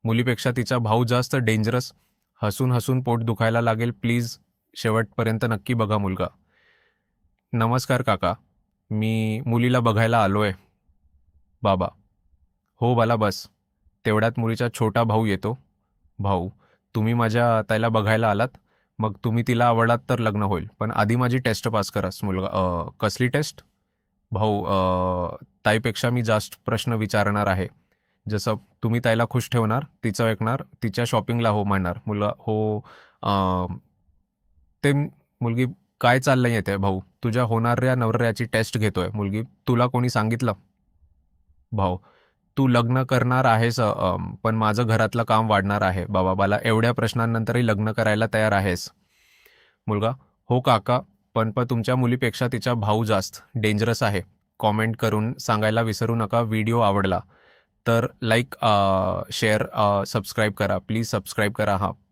मुलीपेक्षा तिचा भाऊ जास्त डेंजरस. हसून हसून पोट दुखायला लागेल. प्लीज शेवटपर्यंत नक्की बघा मुलगा. नमस्कार काका, मी मुलीला बघायला आलोय. बाबा: हो बाला बस. तेवढ्यात मुलीचा छोटा भाऊ येतो. भाऊ: तुम्ही माझ्या ताईला बघायला आलात, मग तुम्ही तिला आवडलात तर लग्न होईल, पण आधी माझी टेस्ट पास करास. मुलगा: कसली टेस्ट? भाऊ: ताईपेक्षा मी जास्त प्रश्न विचारणार आहे. जसं तुम्ही ताईला खुश ठेवणार, तिचं ऐकणार, तिच्या शॉपिंगला हो म्हणणार. मुलगा: हो. अं, ते मुलगी: काय चाललंय येते भाऊ? तुझ्या होणाऱ्या नवऱ्याची टेस्ट घेतोय. मुलगी: तुला कोणी सांगितलं? भाऊ: तू लग्न करणार आहेस, पण माझं घरातलं काम वाढणार आहे. बाबा: मला एवढ्या प्रश्नांनंतरही लग्न करायला तयार आहेस? मुलगा: हो काका, पण तुमच्या मुलीपेक्षा तिचा भाऊ जास्त डेंजरस आहे. कॉमेंट करून सांगायला विसरू नका. व्हिडिओ आवडला तर लाईक, शेअर, सबस्क्राईब करा. प्लीज सबस्क्राईब करा. हा